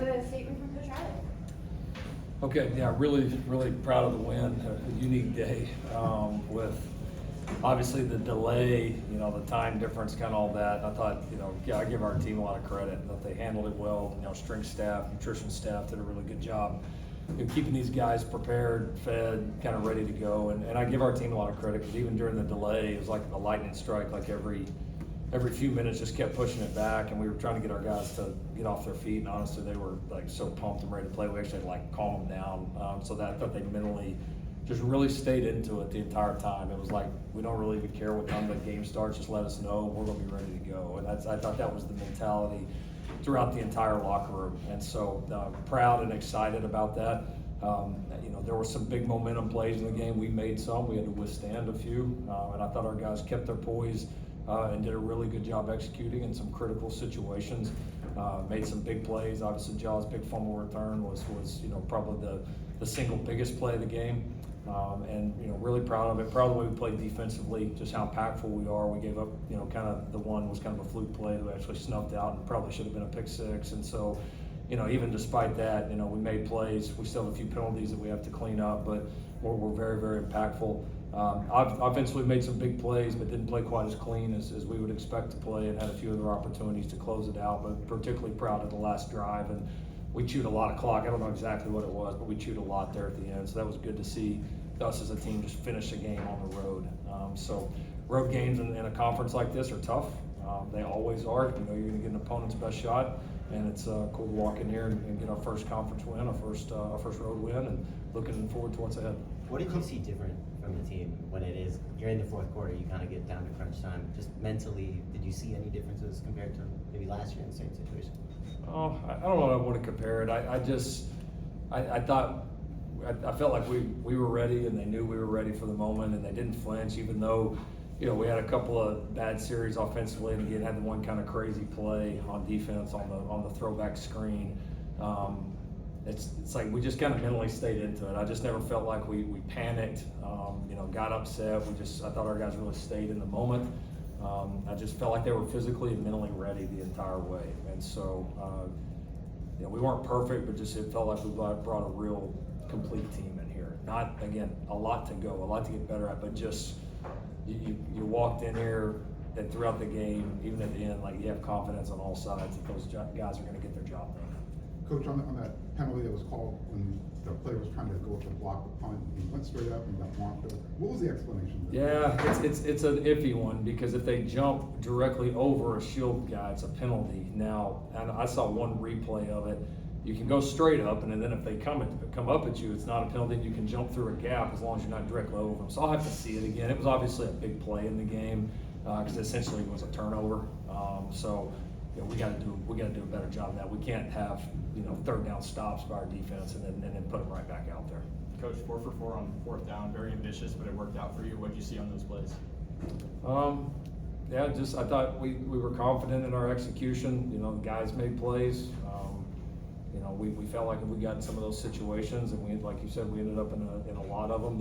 with a statement from Coach Riley. Okay, yeah, really proud of the win. A unique day with obviously the delay, the time difference, kind of all that. I thought, I give our team a lot of credit that they handled it well. Strength staff, nutrition staff did a really good job keeping these guys prepared, fed, kind of ready to go. And I give our team a lot of credit because even during the delay, it was like a lightning strike. Like every few minutes, just kept pushing it back, and we were trying to get our guys to get off their feet. And honestly, they were like so pumped and ready to play. We actually had to calm them down, so that I thought they mentally just really stayed into it the entire time. It was like, we don't really even care what time the game starts. Just let us know, we're going to be ready to go. And I thought that was the mentality throughout the entire locker room. And so proud and excited about that. There were some big momentum plays in the game. We made some. We had to withstand a few. And I thought our guys kept their poise and did a really good job executing in some critical situations. Made some big plays. Obviously, Jaw's big fumble return was probably the single biggest play of the game. And really proud of it. Proud of the way we played defensively, just how impactful we are. We gave up, kind of the one was kind of a fluke play that we actually snuffed out and probably should have been a pick six. And so, even despite that, we made plays. We still have a few penalties that we have to clean up, but we're very, very impactful. Offensively made some big plays, but didn't play quite as clean as we would expect to play, and had a few other opportunities to close it out, but particularly proud of the last drive. And we chewed a lot of clock. I don't know exactly what it was, but we chewed a lot there at the end. So that was good to see us as a team just finish a game on the road. So road games in a conference like this are tough. They always are. You're going to get an opponent's best shot, and it's cool to walk in here and get our first conference win, our first road win, and looking forward to what's ahead. What did you see different from the team when you're in the fourth quarter, you kind of get down to crunch time? Just mentally, did you see any differences compared to maybe last year in the same situation? Oh, I don't know. I want to compare it. I thought. I felt like we were ready, and they knew we were ready for the moment, and they didn't flinch, even though, we had a couple of bad series offensively, and again had the one kind of crazy play on defense on the throwback screen. It's like we just kind of mentally stayed into it. I just never felt like we panicked, got upset. I thought our guys really stayed in the moment. I just felt like they were physically and mentally ready the entire way, and so we weren't perfect, but just it felt like we brought a real complete team in here. Not, again, a lot to go, a lot to get better at, but just you walked in here and throughout the game, even at the end, like you have confidence on all sides that those guys are going to get their job done. Coach, on that penalty that was called when the player was trying to go up and block the punt, he went straight up and got marked over. What was the explanation? Yeah, it's an iffy one, because if they jump directly over a shield guy, it's a penalty. Now, and I saw one replay of it. You can go straight up, and then if they come up at you, it's not a penalty. You can jump through a gap as long as you're not directly over them. So I'll have to see it again. It was obviously a big play in the game because essentially it was a turnover. So we got to do a better job of that. We can't have third down stops by our defense and then put them right back out there. Coach, 4 for 4 on fourth down, very ambitious, but it worked out for you. What did you see on those plays? Yeah, I thought we were confident in our execution. The guys made plays. We felt like if we got in some of those situations, and like you said, we ended up in a lot of them,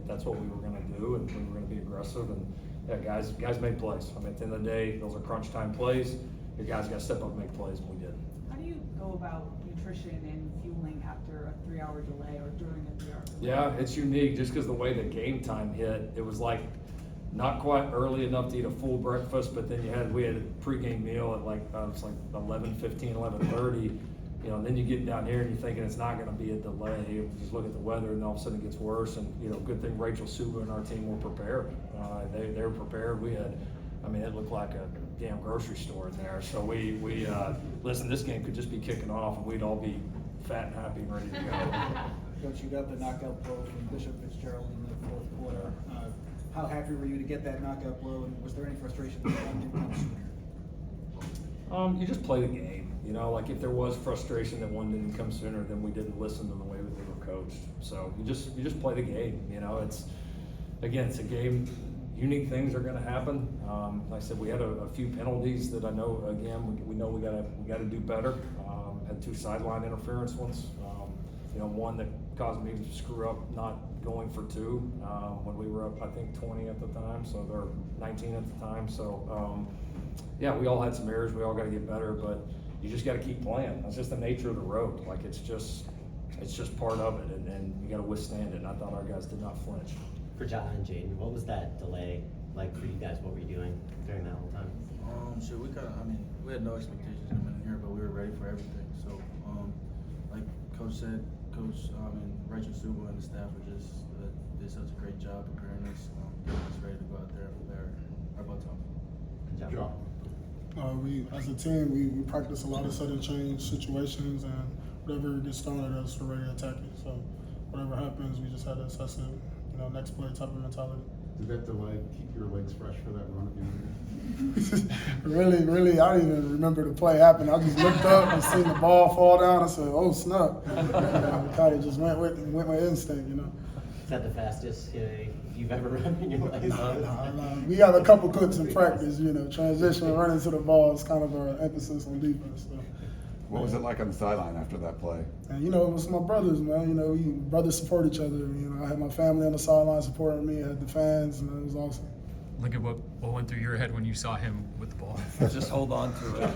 that's what we were going to do, and we were going to be aggressive. And yeah, guys made plays. I mean, at the end of the day, those are crunch time plays. Your guys got to step up and make plays, and we did. How do you go about nutrition and fueling after a 3-hour delay or during a 3-hour delay? Yeah, it's unique just because the way the game time hit. It was like not quite early enough to eat a full breakfast, but then we had a pregame meal at it's like 11:15, 11:30. Then you get down here and you're thinking it's not going to be a delay. You just look at the weather, and all of a sudden it gets worse. And good thing Rachel Suba and our team were prepared. They were prepared. It looked like a damn grocery store in there. So we listen. This game could just be kicking off, and we'd all be fat and happy and ready to go. Coach, you got the knockout blow from Bishop Fitzgerald in the fourth quarter. How happy were you to get that knockout blow, and was there any frustration that one didn't come sooner? You just play the game. Like if there was frustration that one didn't come sooner, then we didn't listen to the way that we were coached. So you just play the game. It's a game. Unique things are going to happen. Like I said, we had a few penalties that I know. Again, we know we got to do better. Had 2 sideline interference ones. One that caused me to screw up not going for 2 when we were up, I think 20 at the time. So they're 19 at the time. So we all had some errors. We all got to get better, but. you just got to keep playing. That's just the nature of the road. Like it's just part of it, and you got to withstand it. And I thought our guys did not flinch. For John and Jayden, what was that delay like for you guys? What were you doing during that whole time? Sure, we had no expectations coming in here, but we were ready for everything. So, like Coach said, and Rachel Suba and the staff did such a great job preparing us, getting us ready to go out there and play our butts off. Good job. We, as a team, we practice a lot of sudden change situations, and whatever gets thrown at us, we're ready to attack it. So whatever happens, we just had to assess it, next play type of mentality. Did that delay keep your legs fresh for that run at the end? Really, I didn't even remember the play happened. I just looked up and seen the ball fall down. I said, "Oh snap!" I kind of just went with instinct, Is that the fastest you've ever run in your life? Nah. We got a couple clicks in practice, transition, running to the ball is kind of our emphasis on defense. So. What was it like on the sideline after that play? And it was my brothers, man. We brothers support each other. I had my family on the sideline supporting me. I had the fans, and it was awesome. Look at what went through your head when you saw him with the ball. Just hold on to it.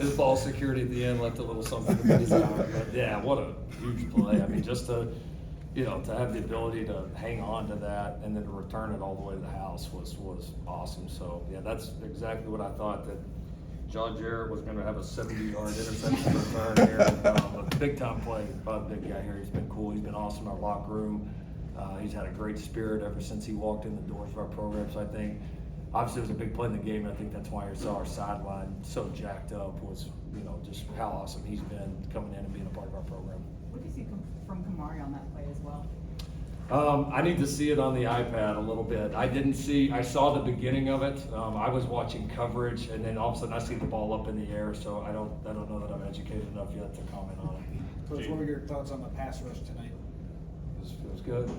His ball security at the end left a little something to be desired. But yeah, what a huge play. I mean, just to have the ability to hang on to that and then to return it all the way to the house was awesome. So yeah, that's exactly what I thought, that Jamaal Jarrett was going to have a 70-yard interception return here. A big-time play by the big guy here. He's been cool. He's been awesome in our locker room. He's had a great spirit ever since he walked in the doors of our program. So I think, obviously, it was a big play in the game, and I think that's why you saw our sideline so jacked up was, just how awesome he's been coming in and being a part of our program. What do you see from Kamari on that play as well? I need to see it on the iPad a little bit. I saw the beginning of it. I was watching coverage, and then all of a sudden I see the ball up in the air, so I don't know that I'm educated enough yet to comment on it. Coach, what were your thoughts on the pass rush tonight? It was good. It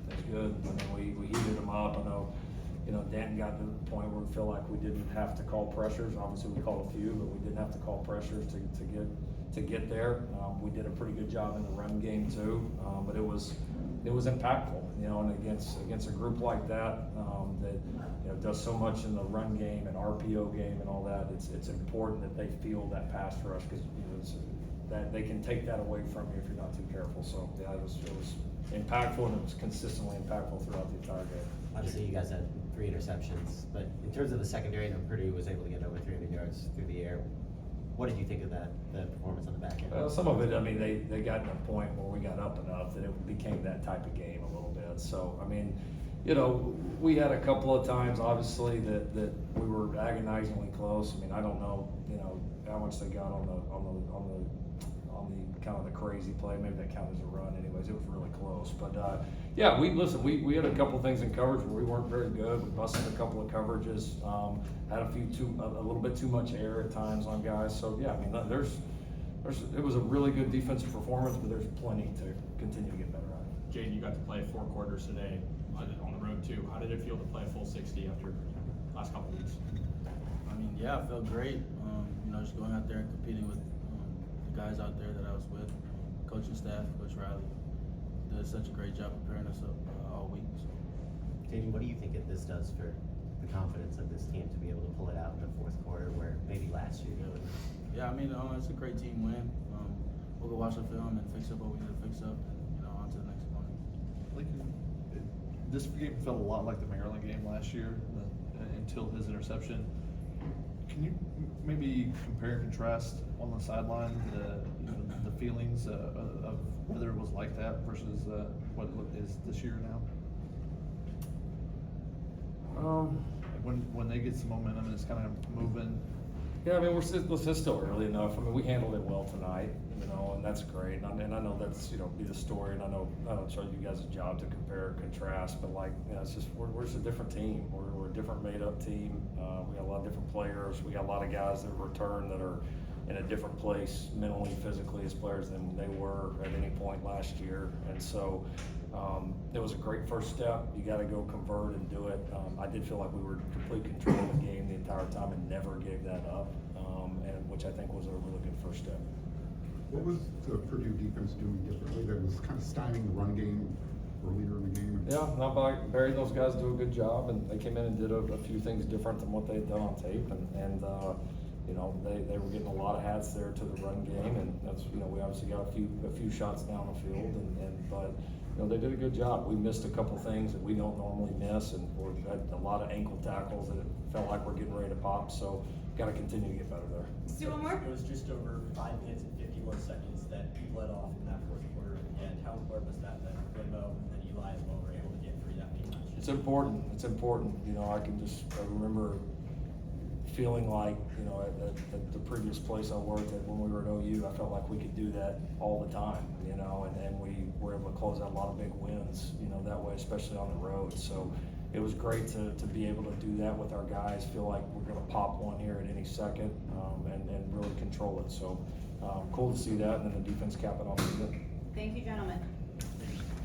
was good. I mean, we heated them up. I know, Danton got to the point where we feel like we didn't have to call pressures. Obviously, we called a few, but we didn't have to call pressures to get there. We did a pretty good job in the run game too, but it was impactful, and against a group like that that does so much in the run game and RPO game and all that. It's important that they feel that pass rush, because that they can take that away from you if you're not too careful. So yeah, it was impactful, and it was consistently impactful throughout the entire game. Obviously, you guys had 3 interceptions, but in terms of the secondary, Purdue was able to get over 300 yards through the air. What did you think of the performance on the back end? Well, some of it, I mean, they got to a point where we got up enough that it became that type of game a little bit. So, I mean, we had a couple of times, obviously, that we were agonizingly close. I mean, I don't know, how much they got on the kind of the crazy play. Maybe that counted as a run. Anyways, it was really close. But yeah, we had a couple of things in coverage where we weren't very good. We busted a couple of coverages. Had a little bit too much air at times on guys. So yeah, I mean, it was a really good defensive performance, but there's plenty to continue to get better at. Jayden, you got to play 4 quarters today on the road too. How did it feel to play a full 60 after last couple of weeks? Yeah, it felt great. Just going out there and competing with the guys out there that I was with, coaching staff, Coach Riley, did such a great job preparing us up all week. So. Jayden, what do you think this does for the confidence of this team to be able to pull it out in the 4th quarter, where maybe last year really? Yeah, it's a great team win. We'll go watch the film and fix up what we need to fix up, and on to the next opponent. This game felt a lot like the Maryland game last year until his interception. Can you maybe compare and contrast on the sideline the feelings of whether it was like that versus what it is this year now? When they get some momentum and it's kind of moving. Yeah, I mean, it's still early enough. I mean, we handled it well tonight, and that's great. And I know that's be the story, and I know it's you guys' job to compare and contrast, but it's just we're just a different team. We're a different made-up team. We got a lot of different players. We got a lot of guys that return that are in a different place mentally, physically as players than they were at any point last year. And so it was a great first step. You got to go convert and do it. I did feel like we were in complete control of the game the entire time and never gave that up, and which I think was a really good first step. What was the Purdue defense doing differently that was kind of stymieing the run game earlier in the game? Yeah, not by Barry. Those guys do a good job, and they came in and did a few things different than what they had done on tape, and you know, they were getting a lot of hats there to the run game, and that's, you know, we obviously got a few shots down the field, but, you know, they did a good job. We missed a couple things that we don't normally miss, and we had a lot of ankle tackles that it felt like we're getting ready to pop, so got to continue to get better there. Stu, one more? It was just over 5 minutes and 51 seconds that you let off in that fourth quarter, and how important was that Rimbo and Eli as well were able to get free that many times? It's important. It's important. You know, I remember feeling like, you know, at the previous place I worked at when we were at OU, I felt like we could do that all the time, you know, and we were able to close out a lot of big wins, you know, that way, especially on the road. So it was great to be able to do that with our guys, feel like we're going to pop one here at any second, and really control it. So cool to see that, and then the defense cap it off. Thank you, gentlemen.